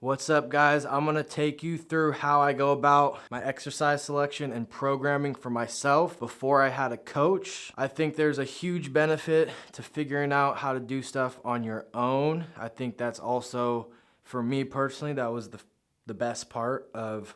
What's up, guys? I'm gonna take you through how I go about my exercise selection and programming for myself before I had a coach. I think there's a huge benefit to figuring out how to do stuff on your own. I think that's also, for me personally, that was the best part of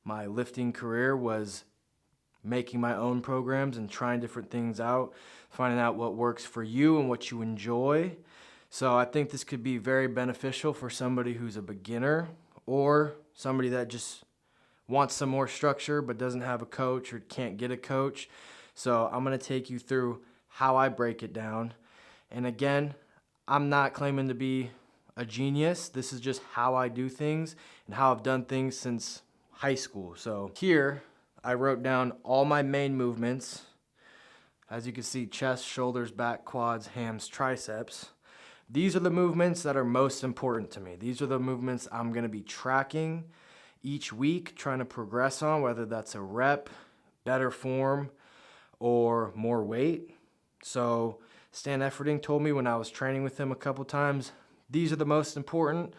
my lifting career, was making my own programs and trying different things out, finding out what works for you and what you enjoy. So I think this could be very beneficial for somebody who's a beginner or somebody that just wants some more structure but doesn't have a coach or can't get a coach. So I'm going to take you through how I break it down. And again, I'm not claiming to be a genius. This is just how I do things and how I've done things since high school. So here I wrote down all my main movements. As you can see, chest, shoulders, back, quads, hams, triceps. These are the movements that are most important to me. These are the movements I'm going to be tracking each week, trying to progress on, whether that's a rep, better form, or more weight. So Stan Efferding told me when I was training with him a couple times, these are the most important.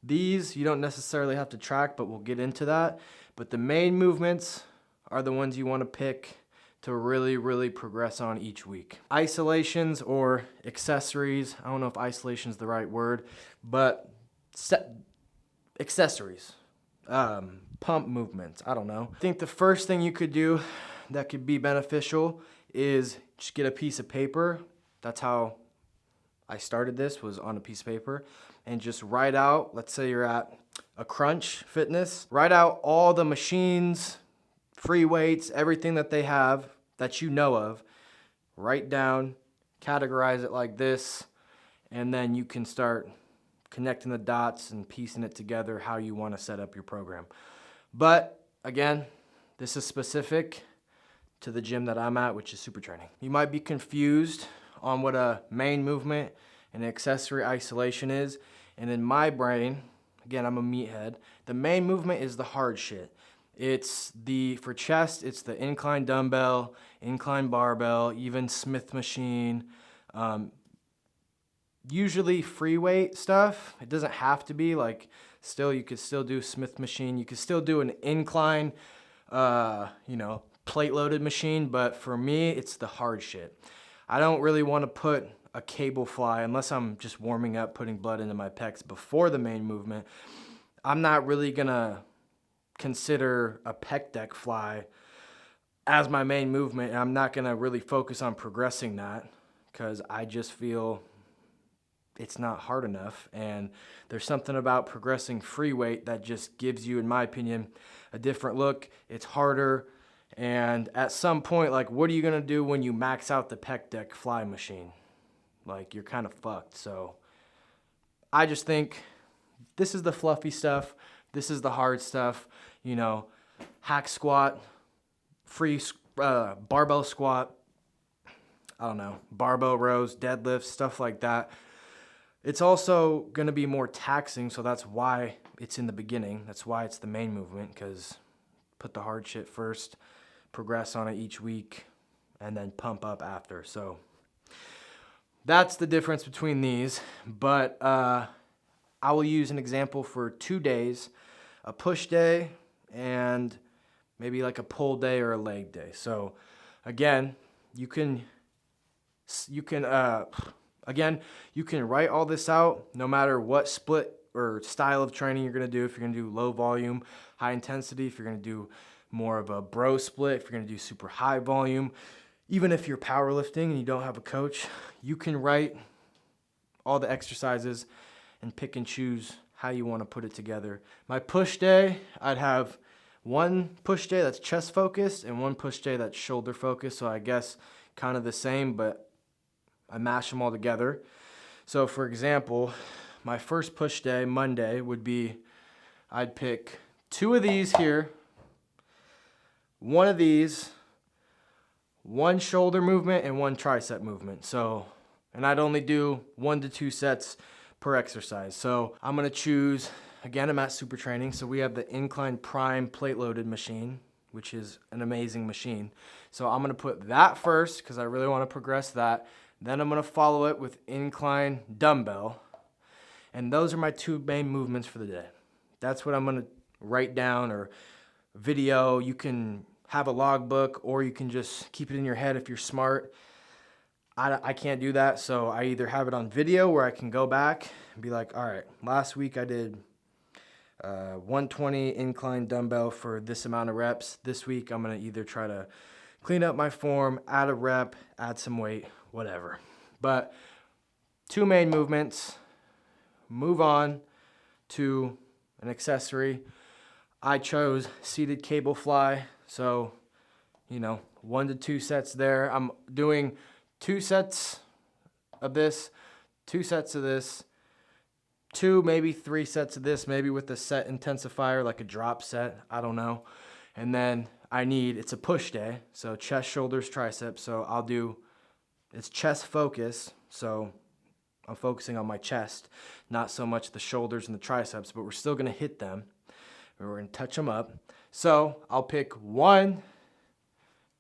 These you don't necessarily have to track, but we'll get into that. But the main movements are the ones you want to pick to really progress on each week. Isolations or accessories, I don't know if isolation is the right word, but accessories, pump movements, I don't know. I think the first thing you could do that could be beneficial is just get a piece of paper. That's how I started this, was on a piece of paper, and just write out, let's say you're at a Crunch Fitness, write out all the machines, free weights, everything that they have that you know of. Write down, categorize it like this, and then you can start connecting the dots and piecing it together how you want to set up your program. But again, this is specific to the gym that I'm at, which is Super Training. You might be confused on what a main movement and accessory isolation is. And in my brain, again, I'm a meathead, the main movement is the hard shit. For chest, it's the incline dumbbell, incline barbell, even Smith machine. Usually free weight stuff. It doesn't have to be, you could still do Smith machine. You could still do an incline, plate loaded machine. But for me, it's the hard shit. I don't really want to put a cable fly unless I'm just warming up, putting blood into my pecs before the main movement. I'm not really gonna consider a pec deck fly as my main movement, and I'm not gonna really focus on progressing that because I just feel it's not hard enough. And there's something about progressing free weight that just gives you, in my opinion, a different look. It's harder, and at some point, what are you gonna do when you max out the pec deck fly machine? You're kind of fucked. So I just think this is the fluffy stuff. This is the hard stuff, hack squat, free barbell squat, barbell rows, deadlifts, stuff like that. It's also going to be more taxing, so that's why it's in the beginning. That's why it's the main movement, because put the hard shit first, progress on it each week, and then pump up after. So that's the difference between these. But I will use an example for 2 days, a push day and maybe a pull day or a leg day. So again, you can write all this out no matter what split or style of training you're going to do. If you're going to do low volume, high intensity, if you're going to do more of a bro split, if you're going to do super high volume, even if you're powerlifting and you don't have a coach, you can write all the exercises and pick and choose how you want to put it together. My push day, I'd have one push day that's chest focused and one push day that's shoulder focused. So I guess kind of the same, but I mash them all together. So for example, my first push day, Monday, would be, I'd pick 2 of these here, 1 of these, 1 shoulder movement and 1 tricep movement. And I'd only do 1 to 2 sets per exercise. So I'm gonna choose, again, I'm at Super Training, so we have the Incline Prime plate loaded machine, which is an amazing machine. So I'm gonna put that first because I really wanna progress that. Then I'm gonna follow it with incline dumbbell. And those are my 2 main movements for the day. That's what I'm gonna write down, or video. You can have a logbook, or you can just keep it in your head if you're smart. I can't do that, so I either have it on video where I can go back and be like, all right, last week I did 120 incline dumbbell for this amount of reps. This week I'm gonna either try to clean up my form, add a rep, add some weight, whatever. But 2 main movements, move on to an accessory. I chose seated cable fly, so 1 to 2 sets there. I'm doing 2 sets of this, 2 sets of this, 2, maybe 3 sets of this, maybe with a set intensifier, like a drop set, I don't know. And then it's a push day, so chest, shoulders, triceps. So it's chest focus, so I'm focusing on my chest, not so much the shoulders and the triceps, but we're still gonna hit them. We're gonna touch them up. So I'll pick 1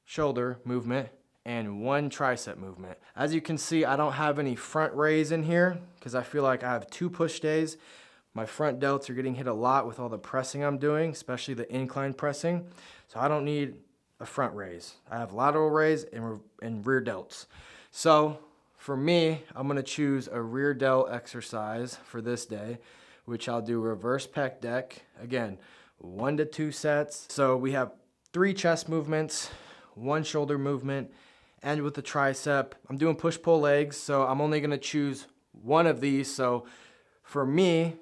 shoulder movement and 1 tricep movement. As you can see, I don't have any front raise in here because I feel like I have 2 push days. My front delts are getting hit a lot with all the pressing I'm doing, especially the incline pressing. So I don't need a front raise. I have lateral raise and rear delts. So for me, I'm gonna choose a rear delt exercise for this day, which I'll do reverse pec deck. Again, 1 to 2 sets. So we have 3 chest movements, 1 shoulder movement, and with the tricep, I'm doing push-pull legs, so I'm only gonna choose 1 of these. So for me,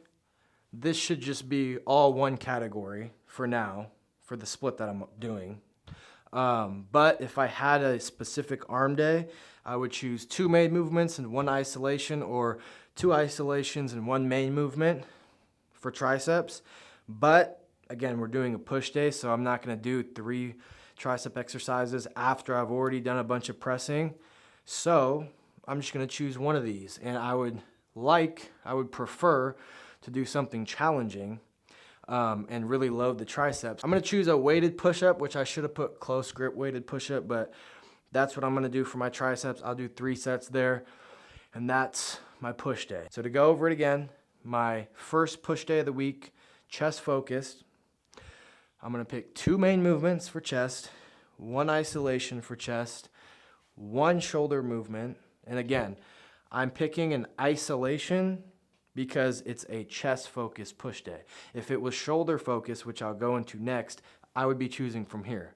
this should just be all 1 category for now, for the split that I'm doing. But if I had a specific arm day, I would choose 2 main movements and 1 isolation, or 2 isolations and 1 main movement for triceps. But again, we're doing a push day, so I'm not gonna do 3 tricep exercises after I've already done a bunch of pressing. So I'm just gonna choose 1 of these, and I would prefer to do something challenging and really load the triceps. I'm gonna choose a weighted push-up, which I should have put close grip weighted push-up, but that's what I'm gonna do for my triceps. I'll do 3 sets there, and that's my push day. So to go over it again, my first push day of the week, chest focused. I'm gonna pick 2 main movements for chest, 1 isolation for chest, 1 shoulder movement. And again, I'm picking an isolation because it's a chest focused push day. If it was shoulder focused, which I'll go into next, I would be choosing from here.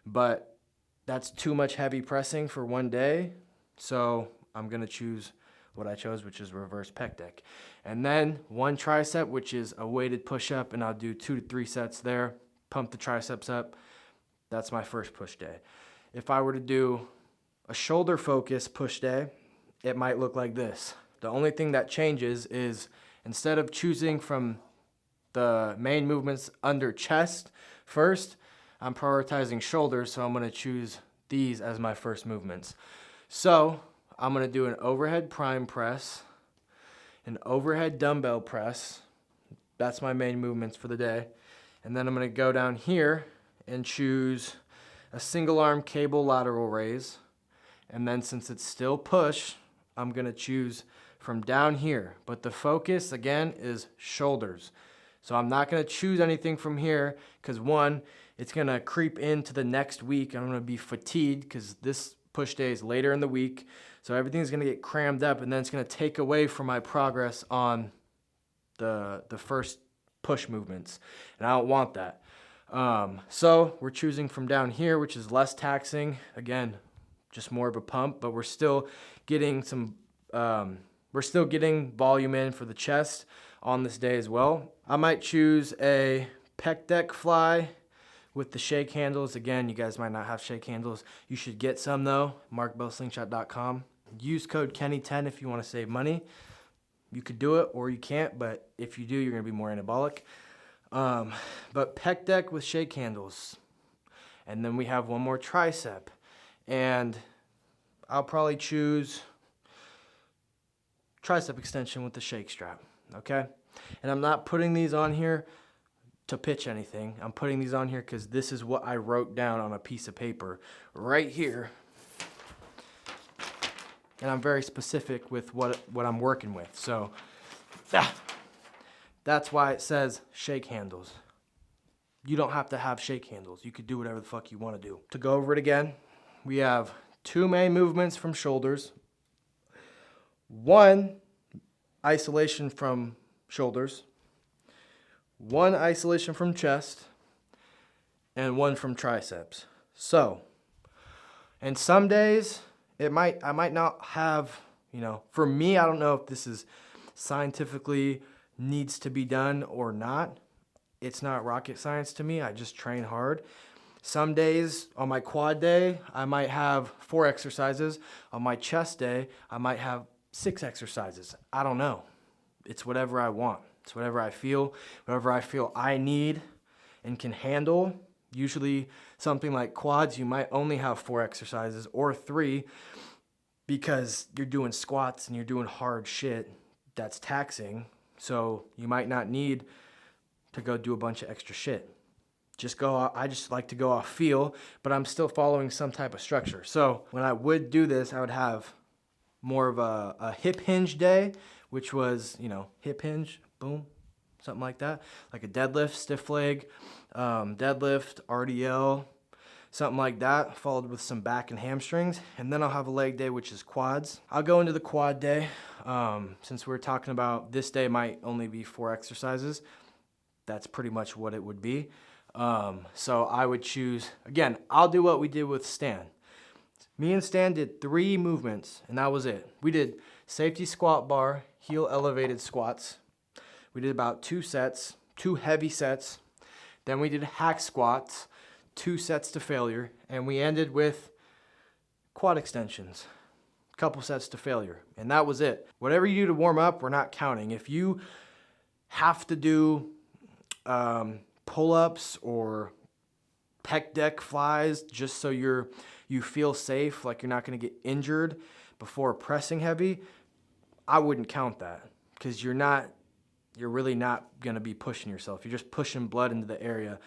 But that's too much heavy pressing for 1 day. So I'm gonna choose what I chose, which is reverse pec deck. And then 1 tricep, which is a weighted push up, and I'll do 2 to 3 sets there. Pump the triceps up. That's my first push day. If I were to do a shoulder focus push day, it might look like this. The only thing that changes is instead of choosing from the main movements under chest first, I'm prioritizing shoulders, so I'm gonna choose these as my first movements. So I'm gonna do an overhead prime press, an overhead dumbbell press. That's my main movements for the day. And then I'm gonna go down here and choose a single arm cable lateral raise. And then since it's still push, I'm gonna choose from down here. But the focus, again, is shoulders. So I'm not gonna choose anything from here because 1, it's gonna creep into the next week. I'm gonna be fatigued because this push day is later in the week. So everything's gonna get crammed up, and then it's gonna take away from my progress on the first push movements, and I don't want that. So we're choosing from down here, which is less taxing. Again, just more of a pump, but we're still getting volume in for the chest on this day as well. I might choose a pec deck fly with the shake handles. Again, you guys might not have shake handles. You should get some though, markbellslingshot.com. Use code Kenny10 if you want to save money. You could do it or you can't, but if you do, you're gonna be more anabolic. But pec deck with shake handles. And then we have 1 more tricep. And I'll probably choose tricep extension with the shake strap, okay? And I'm not putting these on here to pitch anything. I'm putting these on here because this is what I wrote down on a piece of paper right here. And I'm very specific with what I'm working with. So That's why it says shake handles. You don't have to have shake handles. You could do whatever the fuck you want to do. To go over it again, we have 2 main movements from shoulders, 1 isolation from shoulders, 1 isolation from chest, and 1 from triceps. So, and some days I might not have, for me, I don't know if this is scientifically needs to be done or not. It's not rocket science to me. I just train hard. Some days on my quad day, I might have 4 exercises. On my chest day, I might have 6 exercises. I don't know. It's whatever I want. It's whatever I feel I need and can handle. Usually something like quads, you might only have 4 exercises or 3 because you're doing squats and you're doing hard shit that's taxing. So you might not need to go do a bunch of extra shit. I just like to go off feel, but I'm still following some type of structure. So when I would do this, I would have more of a hip hinge day, which was, hip hinge, boom, something like that. Like a deadlift, stiff leg, deadlift, RDL, something like that, followed with some back and hamstrings. And then I'll have a leg day, which is quads. I'll go into the quad day. Since we're talking about this day might only be 4 exercises, that's pretty much what it would be. So I would choose, again, I'll do what we did with Stan. Me and Stan did 3 movements, and that was it. We did safety squat bar, heel elevated squats. We did about 2 sets, 2 heavy sets. Then we did hack squats, 2 sets to failure, and we ended with quad extensions, a couple sets to failure, and that was it. Whatever you do to warm up, we're not counting. If you have to do pull-ups or pec deck flies just so you feel safe, like you're not going to get injured before pressing heavy, I wouldn't count that, because you're really not going to be pushing yourself. You're just pushing blood into the area.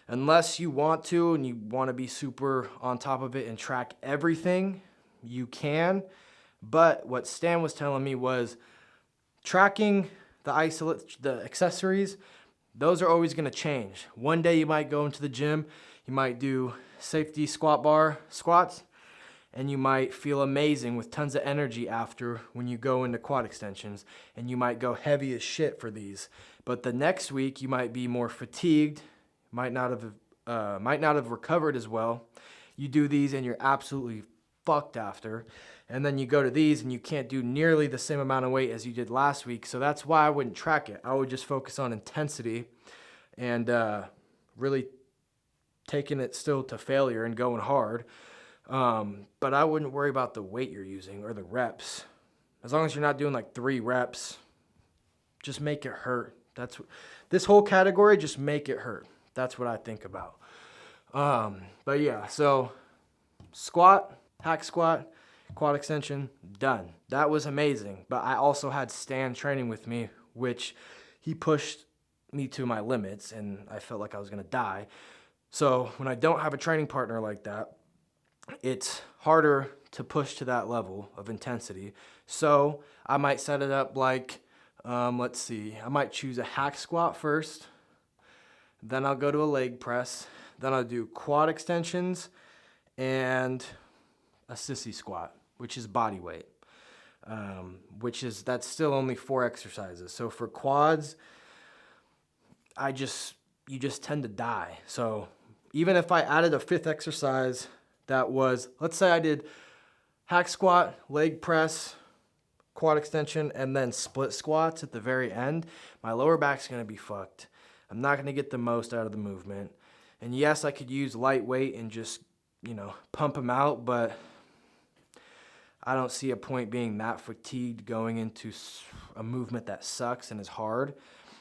Unless you want to and you want to be super on top of it and track everything, you can. But what Stan was telling me was tracking the accessories, those are always going to change. One day you might go into the gym, you might do safety squat bar squats, and you might feel amazing with tons of energy after when you go into quad extensions, and you might go heavy as shit for these. But the next week you might be more fatigued, might not have recovered as well. You do these and you're absolutely fucked after. And then you go to these and you can't do nearly the same amount of weight as you did last week. So that's why I wouldn't track it. I would just focus on intensity and really taking it still to failure and going hard. But I wouldn't worry about the weight you're using or the reps. As long as you're not doing like 3 reps, just make it hurt. This whole category, just make it hurt. That's what I think about. But yeah, so squat, hack squat, quad extension, done. That was amazing. But I also had Stan training with me, which he pushed me to my limits, and I felt like I was going to die. So when I don't have a training partner like that, it's harder to push to that level of intensity. So I might set it up like, I might choose a hack squat first. Then I'll go to a leg press. Then I'll do quad extensions and a sissy squat, which is body weight. That's still only 4 exercises. So for quads, you just tend to die. So even if I added a 5th exercise that was, let's say I did hack squat, leg press, quad extension, and then split squats at the very end, my lower back's going to be fucked. I'm not going to get the most out of the movement. And yes, I could use lightweight and just, pump them out, but I don't see a point being that fatigued going into a movement that sucks and is hard.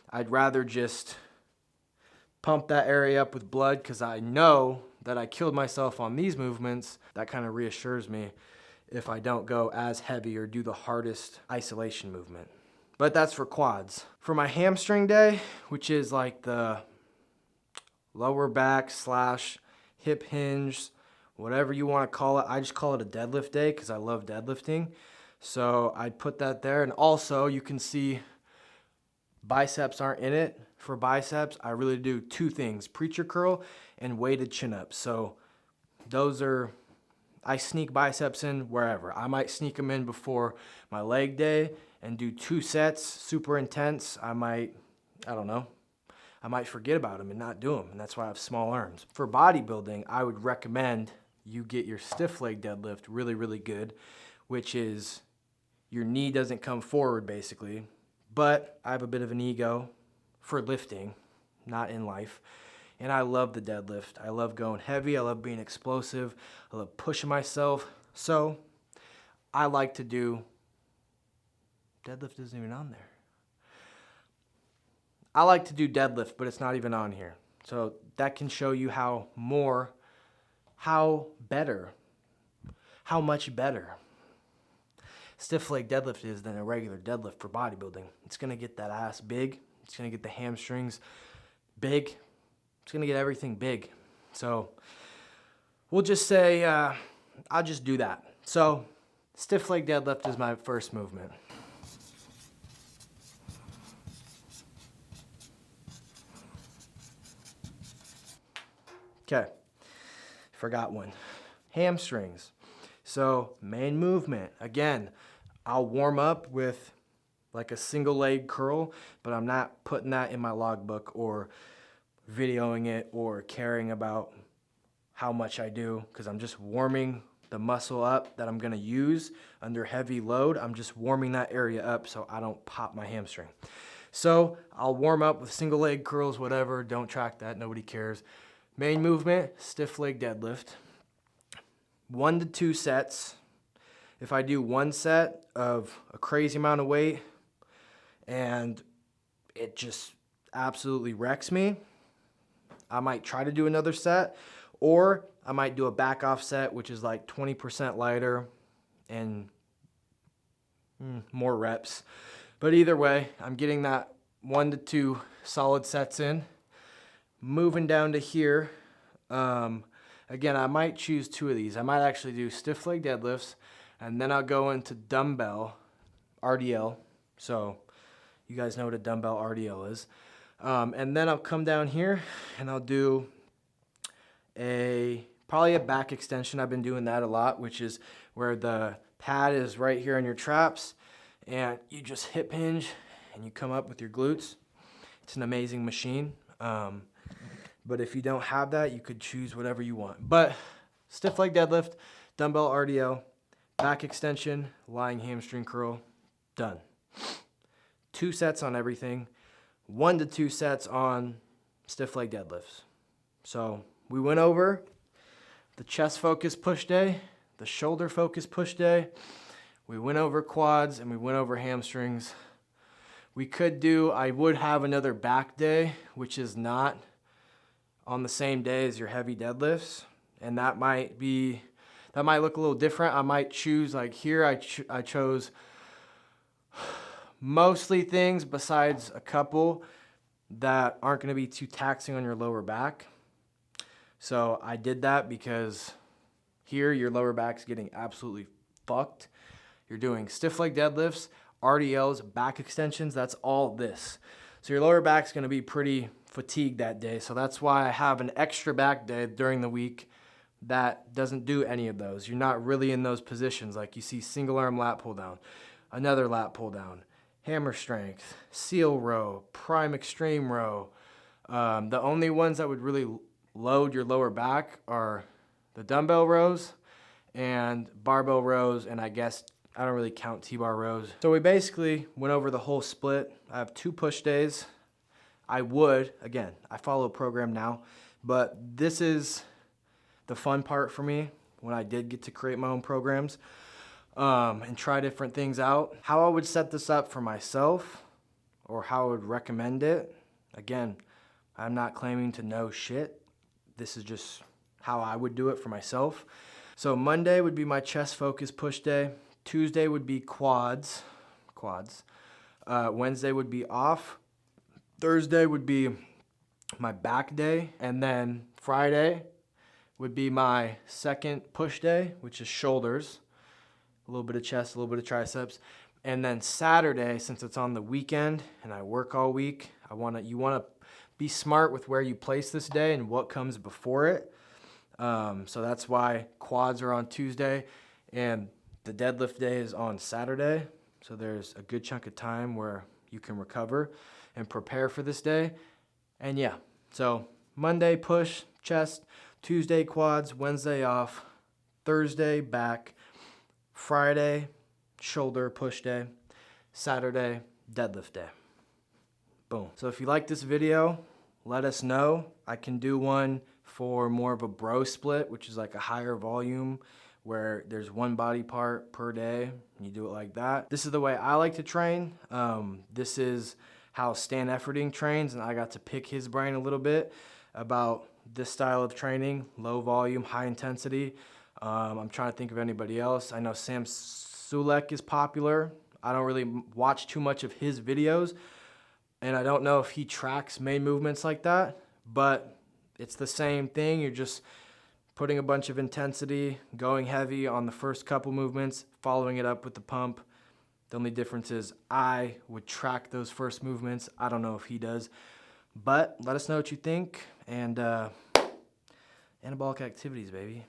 I'd rather just pump that area up with blood because I know that I killed myself on these movements. That kind of reassures me if I don't go as heavy or do the hardest isolation movement. But that's for quads. For my hamstring day, which is like the lower back / hip hinge, whatever you want to call it. I just call it a deadlift day because I love deadlifting. So I'd put that there. And also you can see biceps aren't in it. For biceps, I really do two things: preacher curl and weighted chin-ups. So those are, I sneak biceps in wherever. I might sneak them in before my leg day and do 2 sets, super intense. I might forget about them and not do them, and that's why I have small arms. For bodybuilding, I would recommend you get your stiff leg deadlift really, really good, which is your knee doesn't come forward basically. But I have a bit of an ego for lifting, not in life. And I love the deadlift. I love going heavy. I love being explosive. I love pushing myself. So I like to do, deadlift isn't even on there. I like to do deadlift, but it's not even on here. So that can show you how much better stiff leg deadlift is than a regular deadlift for bodybuilding. It's gonna get that ass big. It's gonna get the hamstrings big. It's gonna get everything big. So we'll just say, I'll just do that. So stiff leg deadlift is my first movement. Okay, forgot one. Hamstrings. So main movement, again, I'll warm up with like a single leg curl, but I'm not putting that in my logbook or videoing it or caring about how much I do, because I'm just warming the muscle up that I'm gonna use under heavy load. I'm just warming that area up so I don't pop my hamstring. So I'll warm up with single leg curls, whatever, don't track that, nobody cares. Main movement, stiff leg deadlift. 1 to 2 sets. If I do 1 set of a crazy amount of weight and it just absolutely wrecks me, I might try to do another set, or I might do a back off set, which is like 20% lighter and more reps. But either way, I'm getting that 1 to 2 solid sets in. Moving down to here, again, I might choose 2 of these. I might actually do stiff leg deadlifts, and then I'll go into dumbbell RDL. So you guys know what a dumbbell RDL is. And then I'll come down here and I'll do probably a back extension. I've been doing that a lot, which is where the pad is right here on your traps and you just hip hinge and you come up with your glutes. It's an amazing machine. But if you don't have that, you could choose whatever you want. But stiff leg deadlift, dumbbell RDL, back extension, lying hamstring curl, done. 2 sets on everything, 1 to 2 sets on stiff leg deadlifts. So we went over the chest focus push day, the shoulder focus push day. We went over quads and we went over hamstrings. I would have another back day, which is not on the same day as your heavy deadlifts. And that might look a little different. I might choose, like here, I chose mostly things besides a couple that aren't going to be too taxing on your lower back. So I did that because here your lower back's getting absolutely fucked. You're doing stiff leg deadlifts, RDLs, back extensions, that's all this. So your lower back's going to be pretty fatigued that day. So that's why I have an extra back day during the week that doesn't do any of those. You're not really in those positions. Like you see single arm lat pull down, another lat pull down, hammer strength, seal row, prime extreme row. The only ones that would really load your lower back are the dumbbell rows and barbell rows, and I guess I don't really count T-bar rows. So we basically went over the whole split. I have 2 push days. I follow a program now, but this is the fun part for me when I did get to create my own programs and try different things out. How I would set this up for myself or how I would recommend it, again, I'm not claiming to know shit. This is just how I would do it for myself. So Monday would be my chest focus push day. Tuesday would be quads. Wednesday would be off. Thursday would be my back day. And then Friday would be my second push day, which is shoulders. A little bit of chest, a little bit of triceps. And then Saturday, since it's on the weekend and I work all week, you wanna be smart with where you place this day and what comes before it. So that's why quads are on Tuesday and the deadlift day is on Saturday. So there's a good chunk of time where you can recover and prepare for this day. And yeah, so Monday push, chest, Tuesday quads, Wednesday off, Thursday back, Friday shoulder push day, Saturday deadlift day. Boom. So if you like this video, let us know. I can do one for more of a bro split, which is like a higher volume where there's one body part per day and you do it like that. This is the way I like to train. This is how Stan Efferding trains, and I got to pick his brain a little bit about this style of training, low volume, high intensity. I'm trying to think of anybody else. I know Sam Sulek is popular. I don't really watch too much of his videos, and I don't know if he tracks main movements like that, but it's the same thing. You're just putting a bunch of intensity, going heavy on the first couple movements, following it up with the pump. The only difference is I would track those first movements. I don't know if he does, but let us know what you think, and anabolic activities, baby.